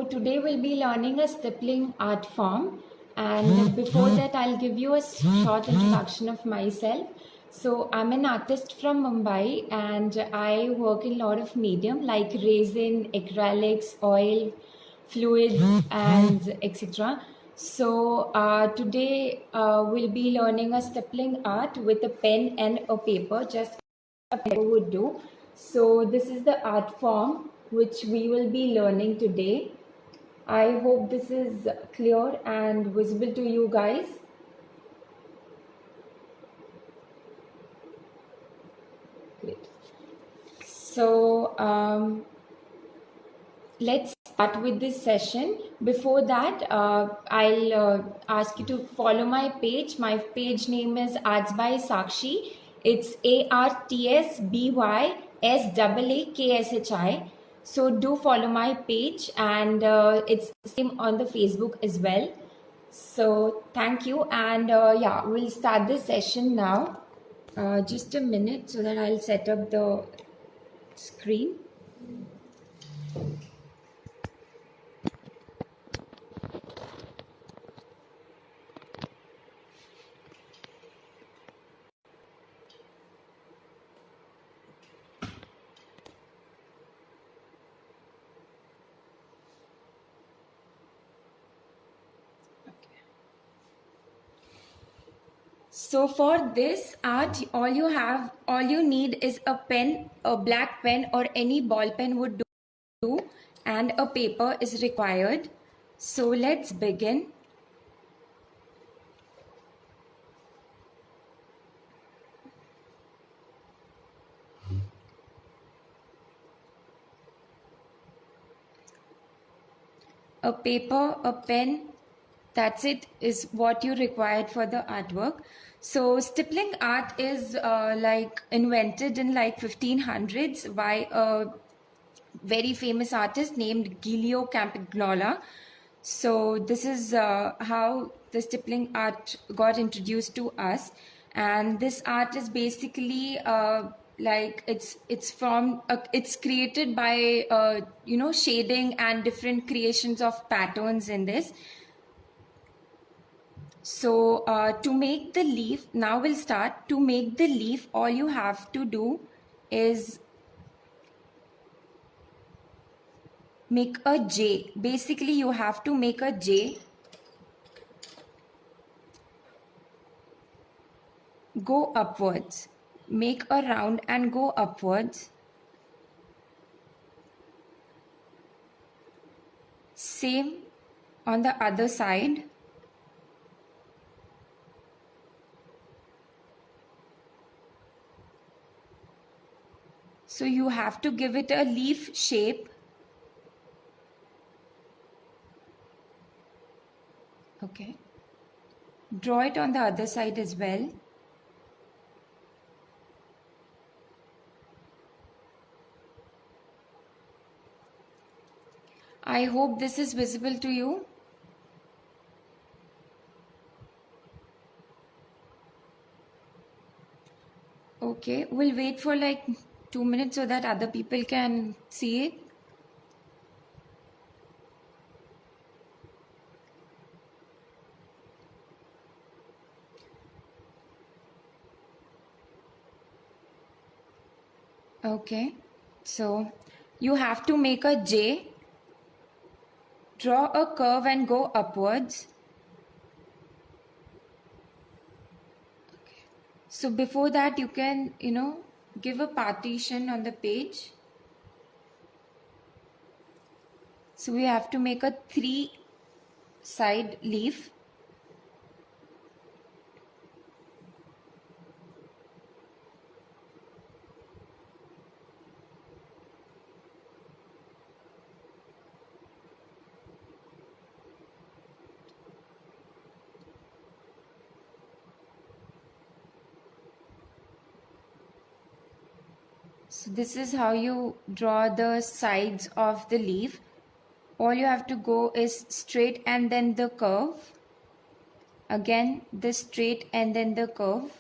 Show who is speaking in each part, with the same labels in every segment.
Speaker 1: today we'll be learning a stippling art form, and before that I'll give you a short introduction of myself. So I'm an artist from Mumbai and I work in a lot of medium like resin, acrylics, oil, fluids and etc. So today we'll be learning a stippling art with a pen and a paper, just a paper would do. So this is the art form which we will be learning today. I hope this is clear and visible to you guys. Great. So let's start with this session. Before that, I'll ask you to follow my page. My page name is Arts by Sakshi. It's ARTSBYSAAKSHI. So do follow my page, and it's same on the Facebook as well. So thank you, and yeah, we'll start this session now. Just a minute so that I'll set up the screen. So for this art, all you need is a pen, a black pen or any ball pen would do, and a paper is required. So let's begin. A paper, a pen, that's it, is what you required for the artwork. So stippling art is like invented in like 1500s by a very famous artist named Giulio Campagnola. So this is how the stippling art got introduced to us, and this art is basically like it's created by shading and different creations of patterns in this. So to make the leaf, now we'll start. To make the leaf, all you have to do is make a J. Basically, you have to make a J, go upwards, make a round and go upwards. Same on the other side. So you have to give it a leaf shape. Okay. Draw it on the other side as well. I hope this is visible to you. Okay, we'll wait for like 2 minutes so that other people can see it. Okay, so you have to make a J, draw a curve and go upwards. Okay. So before that, you can, give a partition on the page. So we have to make a 3-side leaf. So this is how you draw the sides of the leaf. All you have to go is straight and then the curve. Again, the straight and then the curve.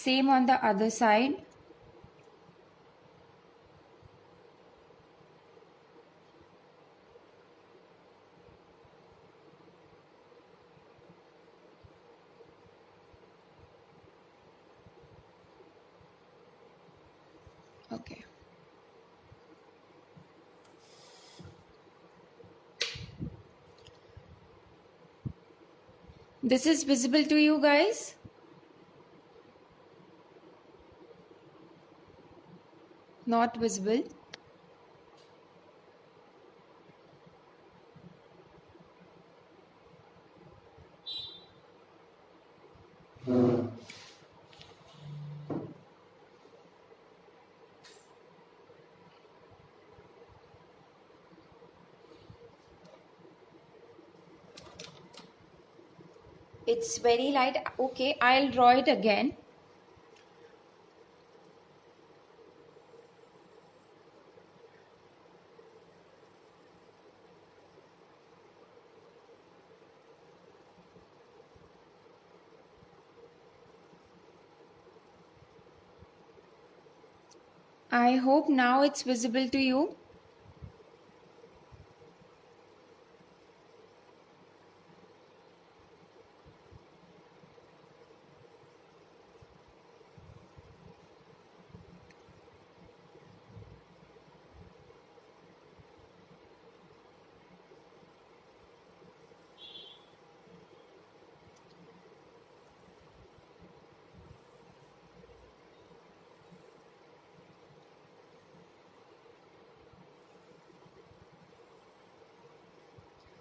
Speaker 1: Same on the other side. Okay. This is visible to you guys? Not visible. It's very light. Okay, I'll draw it again. I hope now it's visible to you.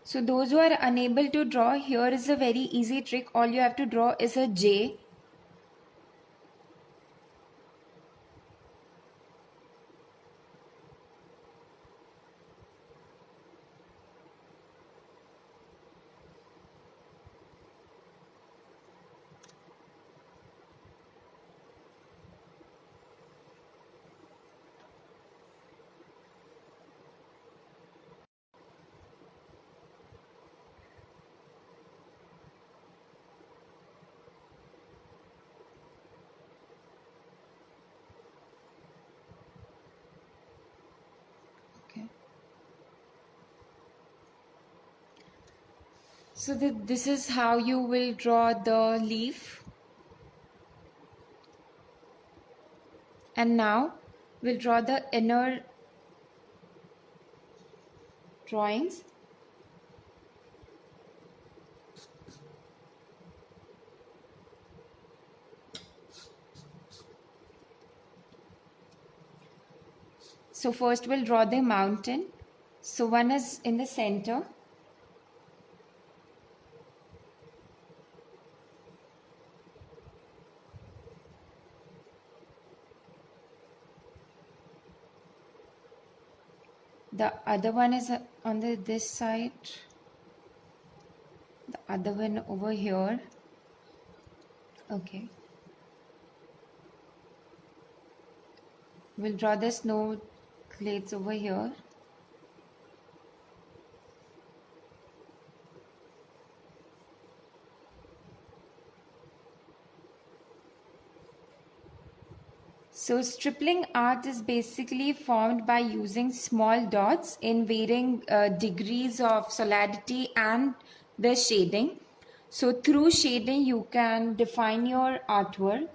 Speaker 1: So those who are unable to draw, here is a very easy trick. All you have to draw is a J. Okay. So this is how you will draw the leaf. And now we'll draw the inner drawings. So first we'll draw the mountain. So one is in the center. The other one is on this side. The other one over here. Okay. We'll draw the snow glades over here. So stripling art is basically formed by using small dots in varying degrees of solidity and the shading. So through shading you can define your artwork,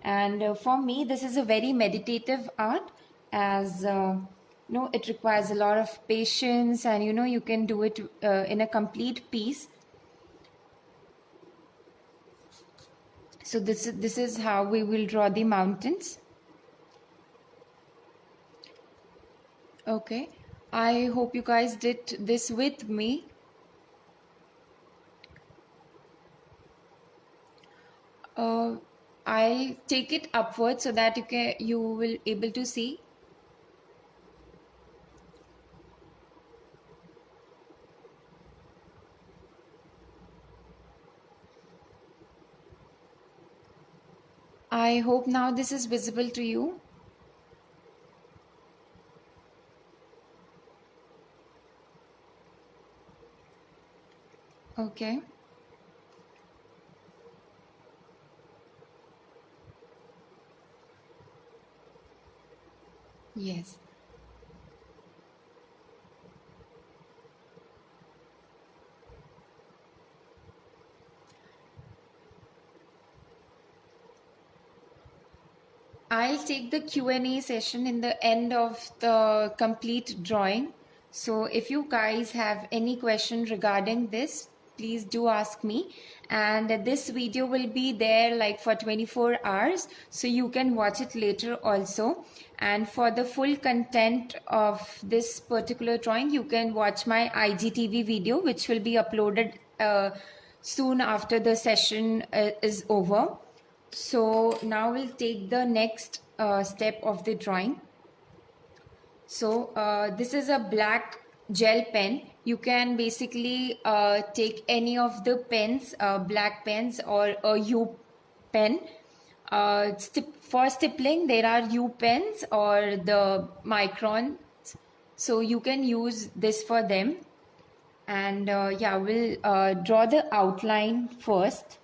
Speaker 1: and for me this is a very meditative art, as it requires a lot of patience, and you can do it in a complete piece. So this is how we will draw the mountains. Okay, I hope you guys did this with me. I'll take it upward so that you will able to see. I hope now this is visible to you. Okay. Yes. I'll take the Q&A session in the end of the complete drawing. So if you guys have any question regarding this, please do ask me. And this video will be there like for 24 hours, so you can watch it later also. And for the full content of this particular drawing, you can watch my IGTV video, which will be uploaded soon after the session is over. So now we'll take the next step of the drawing. So this is a black gel pen. You can basically take any of the pens, black pens or a U pen. For stippling, there are U pens or the microns. So you can use this for them. And yeah, we'll draw the outline first.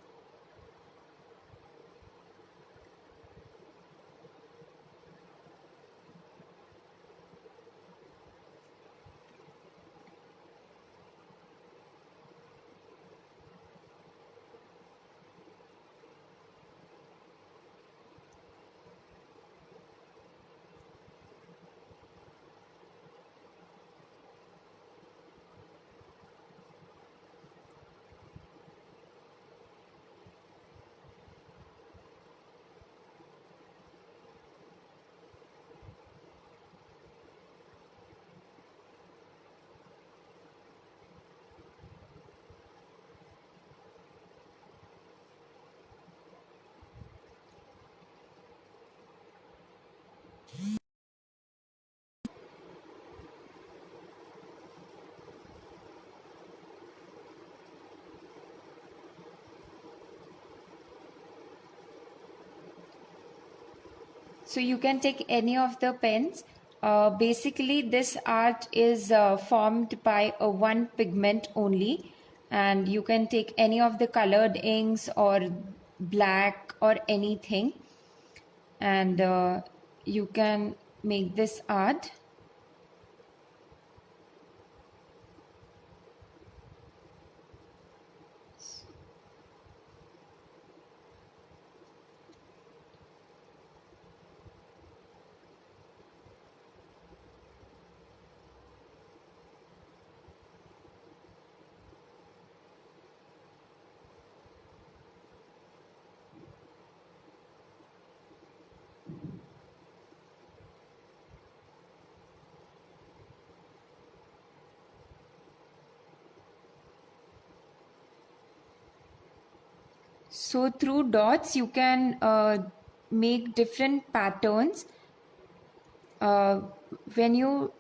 Speaker 1: So you can take any of the pens. Basically, this art is formed by one pigment only, and you can take any of the colored inks or black or anything, and you can make this art. So through dots, you can make different patterns. When you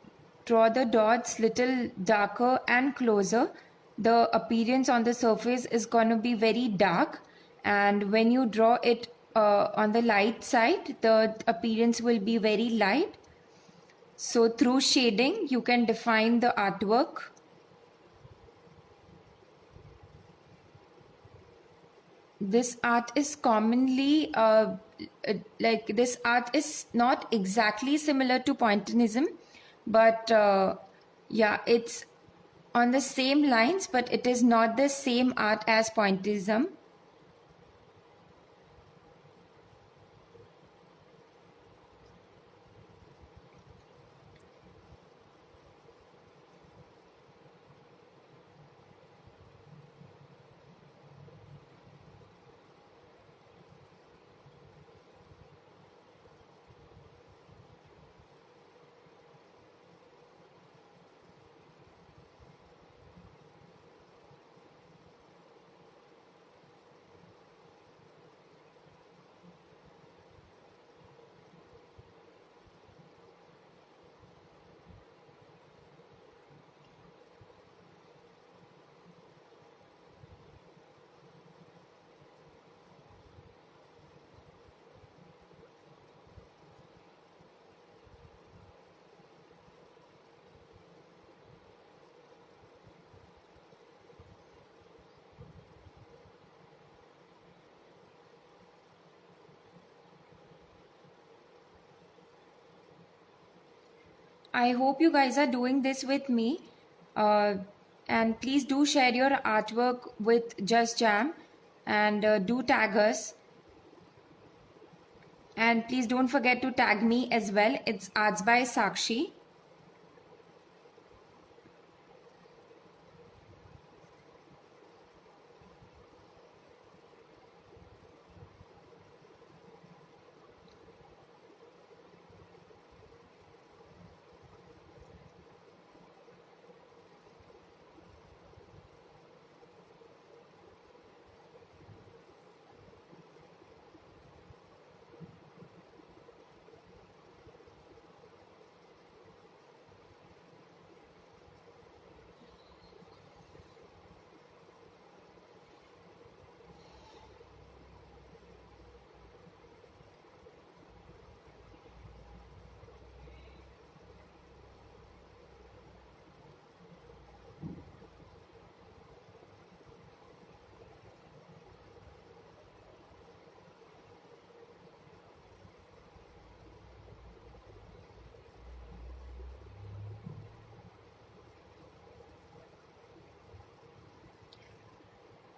Speaker 1: draw the dots little darker and closer, the appearance on the surface is going to be very dark. And when you draw it on the light side, the appearance will be very light. So through shading, you can define the artwork. This art is commonly like this art is not exactly similar to Pointillism, but yeah, it's on the same lines, but it is not the same art as Pointillism. I hope you guys are doing this with me. And please do share your artwork with Just Jam and do tag us. And please don't forget to tag me as well. It's Arts by Sakshi.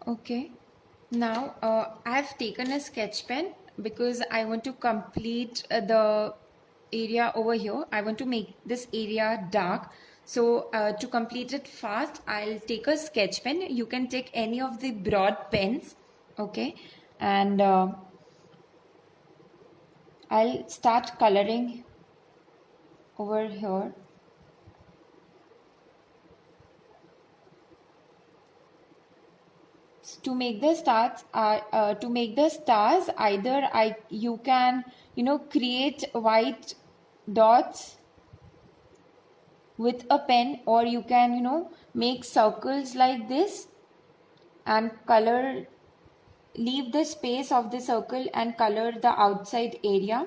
Speaker 1: Okay. Now I've taken a sketch pen because I want to complete the area over here. I want to make this area dark. So to complete it fast, I'll take a sketch pen. You can take any of the broad pens. Okay. And I'll start coloring over here. To make the stars either you can create white dots with a pen, or you can make circles like this and color, leave the space of the circle and color the outside area.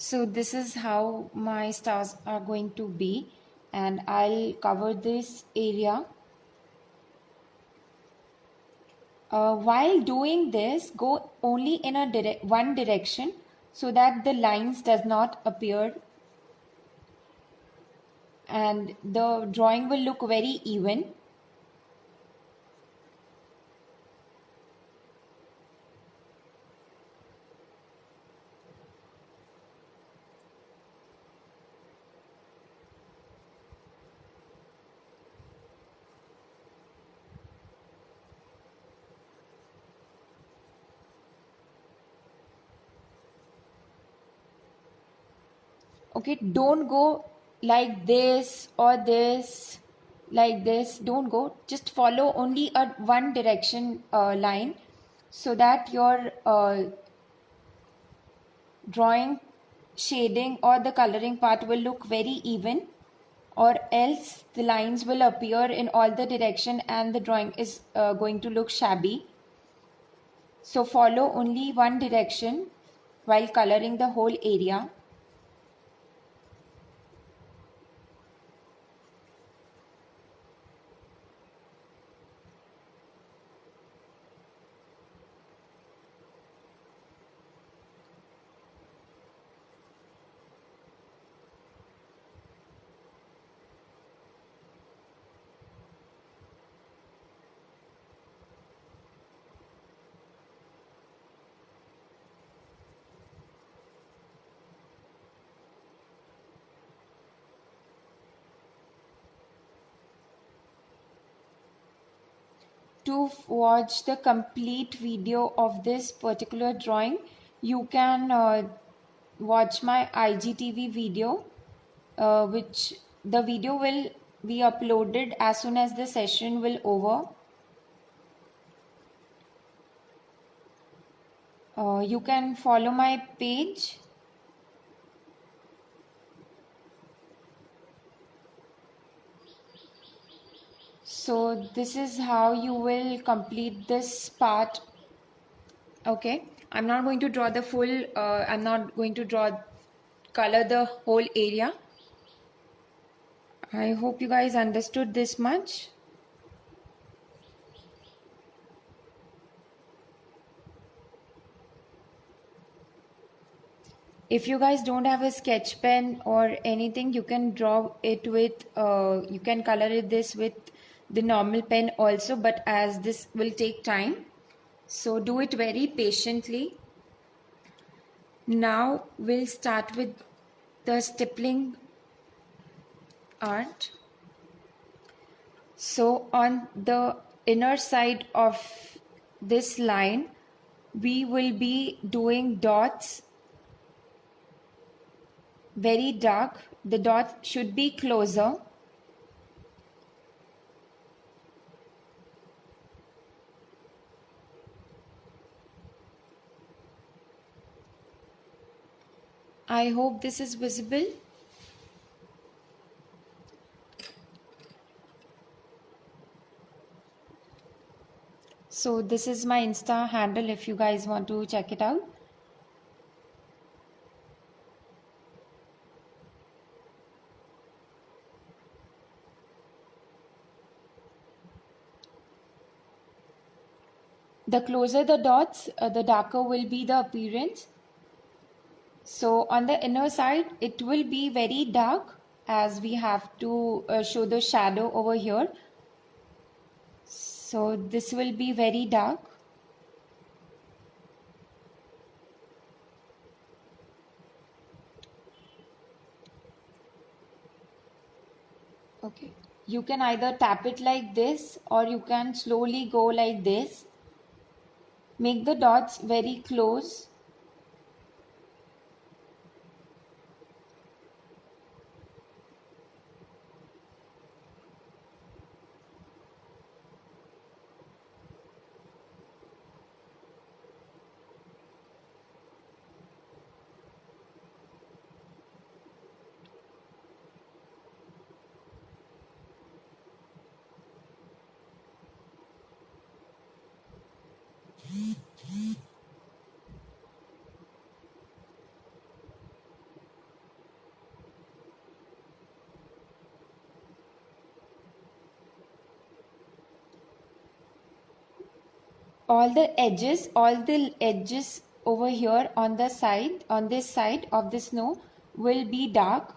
Speaker 1: So this is how my stars are going to be, and I'll cover this area. While doing this, go only in a one direction so that the lines does not appear and the drawing will look very even. Okay, don't go like this or this, like this. Don't go. Just follow only a one direction line so that your drawing shading or the coloring part will look very even, or else the lines will appear in all the direction and the drawing is going to look shabby. So follow only one direction while coloring the whole area. To watch the complete video of this particular drawing, you can watch my IGTV video, which the video will be uploaded as soon as the session will over. You can follow my page. So this is how you will complete this part. Okay, I'm not going to draw the full, I'm not going to color the whole area. I hope you guys understood this much. If you guys don't have a sketch pen or anything, you can draw it with, you can color this with the normal pen also, but as this will take time, so do it very patiently. Now we'll start with the stippling art. So on the inner side of this line, we will be doing dots, very dark. The dot should be closer. I hope this is visible. So this is my Insta handle if you guys want to check it out. The closer the dots, the darker will be the appearance. So on the inner side, it will be very dark as we have to show the shadow over here. So this will be very dark. Okay, you can either tap it like this or you can slowly go like this. Make the dots very close. All the edges over here on the side, on this side of the snow will be dark.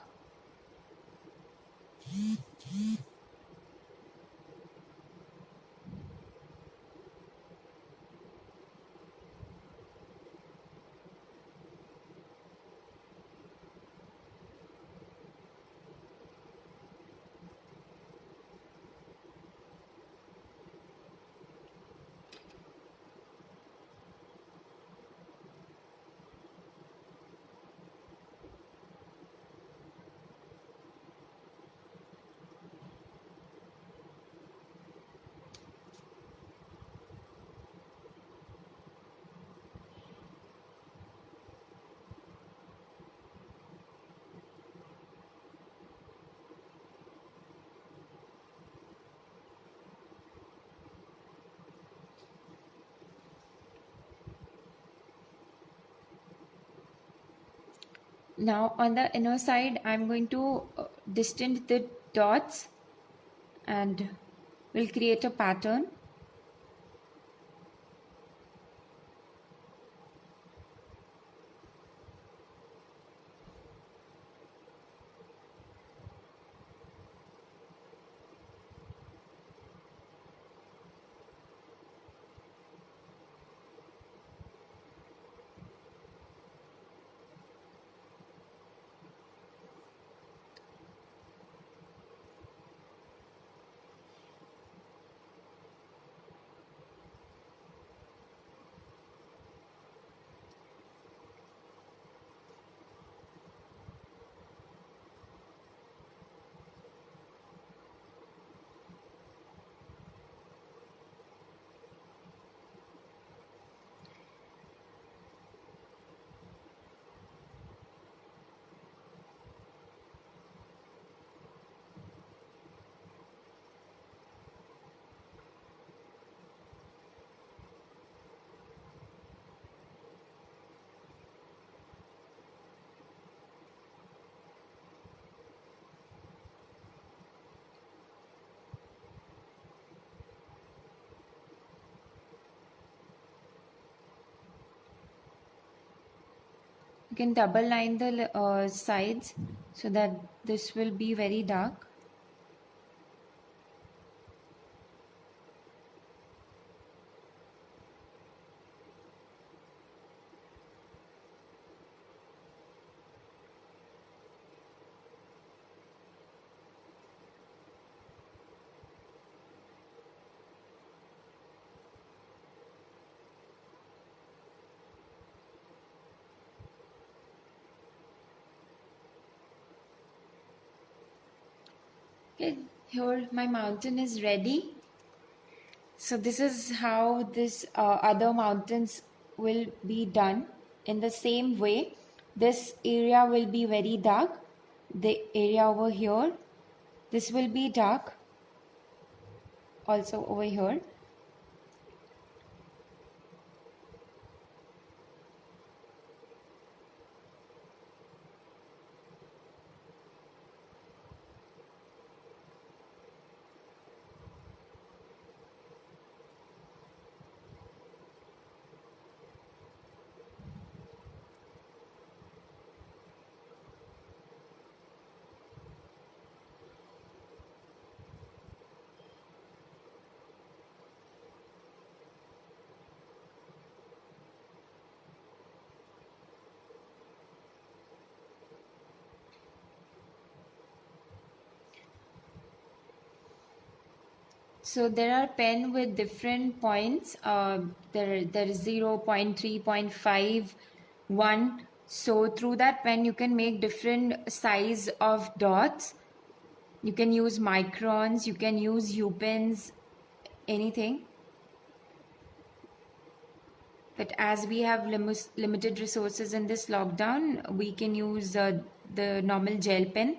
Speaker 1: Now on the inner side, I'm going to distance the dots and we'll create a pattern. You can double line the sides so that this will be very dark. Okay, here my mountain is ready. So this is how this other mountains will be done in the same way. This area will be very dark. The area over here, this will be dark also over here. So there are pen with different points. There is 0, 0.3, 0.5, 1. So through that pen you can make different size of dots. You can use microns, you can use U pens, anything. But as we have limited resources in this lockdown, we can use the normal gel pen.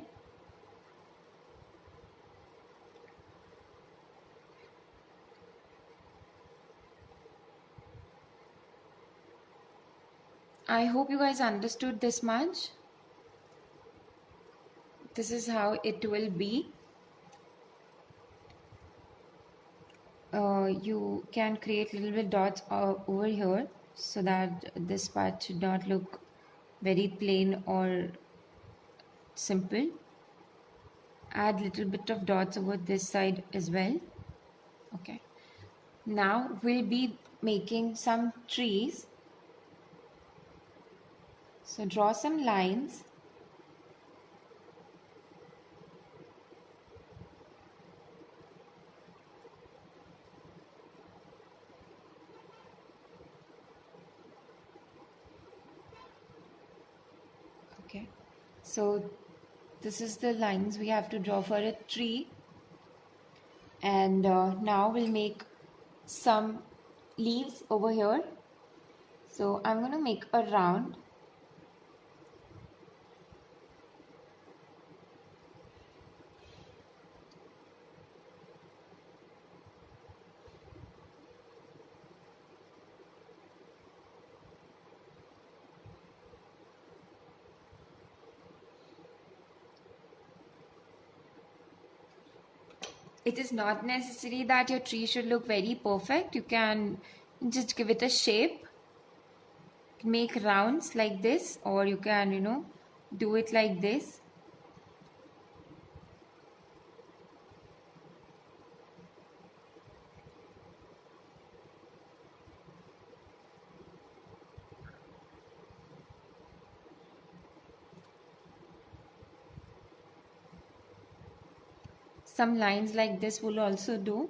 Speaker 1: I hope you guys understood this much. This is how it will be. You can create little bit dots over here so that this part should not look very plain or simple. Add little bit of dots over this side as well. Okay. Now we'll be making some trees. So draw some lines. Okay. So this is the lines we have to draw for a tree. And now we'll make some leaves over here. So I'm going to make a round. It is not necessary that your tree should look very perfect. You can just give it a shape. Make rounds like this, or you can, do it like this. Some lines like this will also do.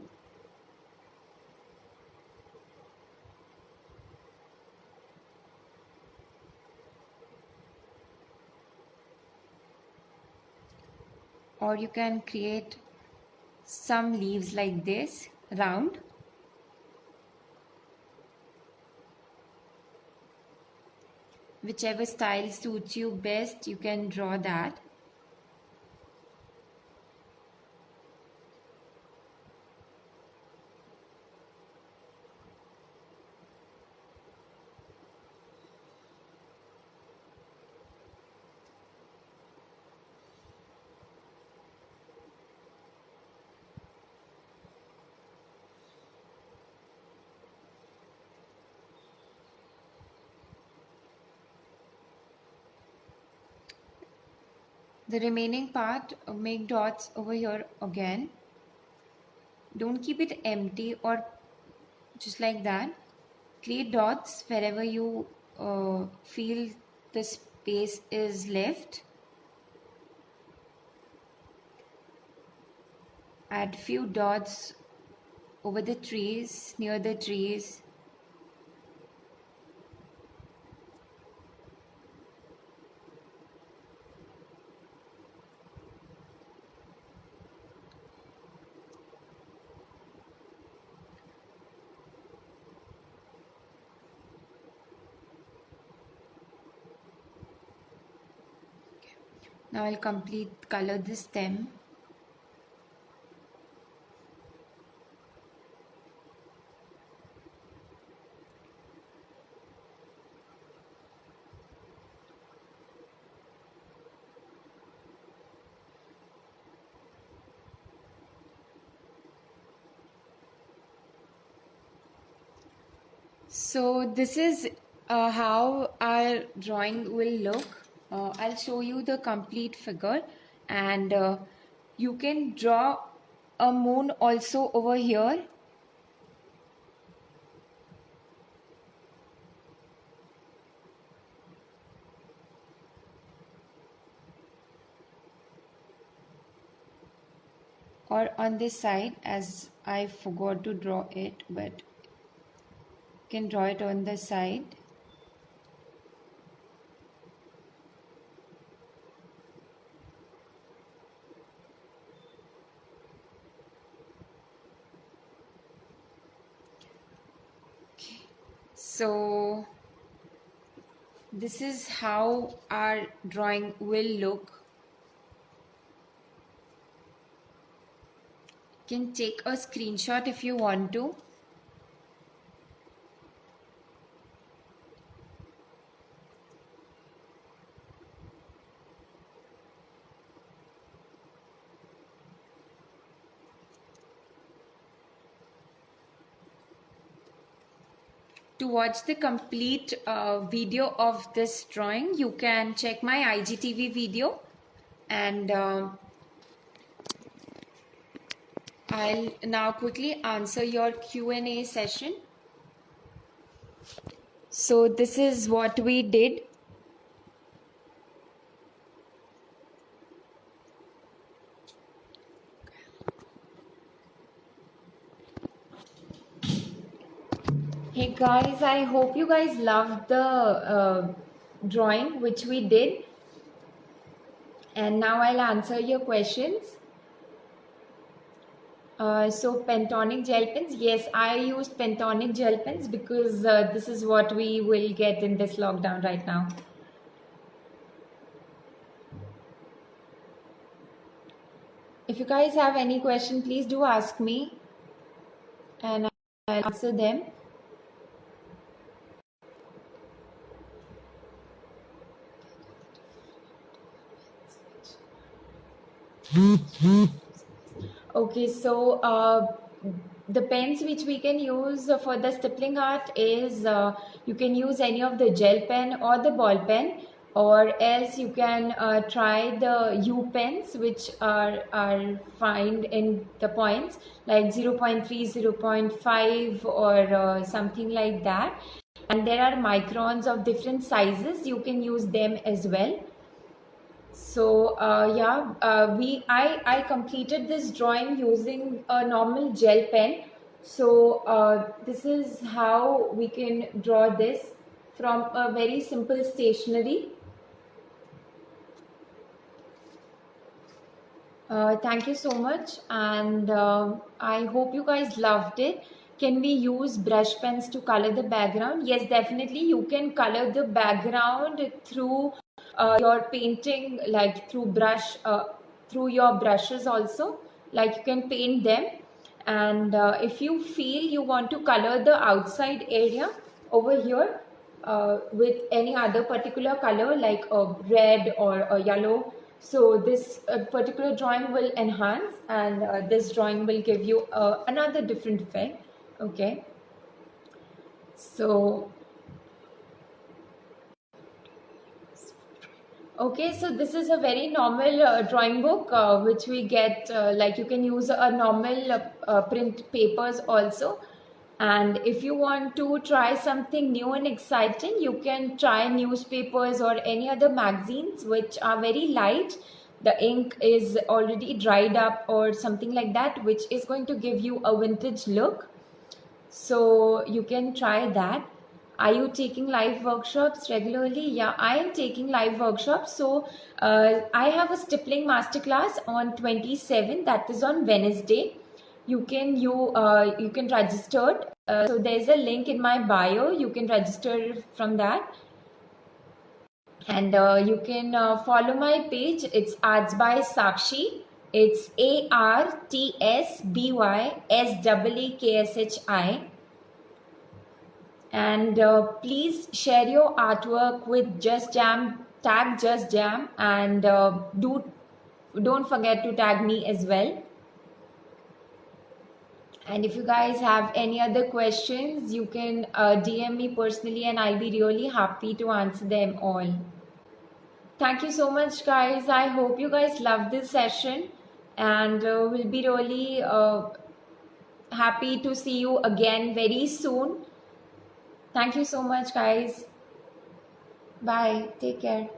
Speaker 1: Or you can create some leaves like this, round. Whichever style suits you best, you can draw that. the remaining part, make dots over here again. Don't keep it empty or just like that. Create dots wherever you feel the space is left. Add few dots over the trees, near the trees. Now I'll color the stem. So this is how our drawing will look. I'll show you the complete figure, and you can draw a moon also over here. Or on this side, as I forgot to draw it, but you can draw it on the side. Okay. So this is how our drawing will look. You can take a screenshot if you want to. To watch the complete video of this drawing, you can check my IGTV video, and I'll now quickly answer your Q&A session. So this is what we did. Hey guys, I hope you guys loved the drawing which we did, and now I'll answer your questions. So Pentonic gel pens, yes, I used Pentonic gel pens because this is what we will get in this lockdown right now. If you guys have any question, please do ask me and I'll answer them. Okay, so the pens which we can use for the stippling art is you can use any of the gel pen or the ball pen, or else you can try the U pens, which are found in the points like 0.3, 0.5 or something like that. And there are microns of different sizes. You can use them as well. So I completed this drawing using a normal gel pen. So this is how we can draw this from a very simple stationery. Thank you so much, and I hope you guys loved it. Can we use brush pens to color the background? Yes, definitely. You can color the background through your painting, like through your brushes also. Like you can paint them, and if you feel you want to color the outside area over here with any other particular color, like a red or a yellow, so this particular drawing will enhance, and this drawing will give you another different effect. Okay, so Okay, so this is a very normal drawing book which we get, like you can use a normal print papers also. And if you want to try something new and exciting, you can try newspapers or any other magazines which are very light. The ink is already dried up or something like that, which is going to give you a vintage look. So you can try that. Are you taking live workshops regularly? Yeah, I am taking live workshops. So I have a stippling masterclass on 27th. That is on Wednesday. You can register. So there's a link in my bio. You can register from that, and you can follow my page. It's Arts by Sakshi. It's ARTSBYSEEKSHI. And please share your artwork with Just Jam, tag Just Jam, and don't forget to tag me as well. And if you guys have any other questions, you can DM me personally, and I'll be really happy to answer them all. Thank you so much, guys. I hope you guys love this session, and we'll be really happy to see you again very soon. Thank you so much, guys. Bye. Take care.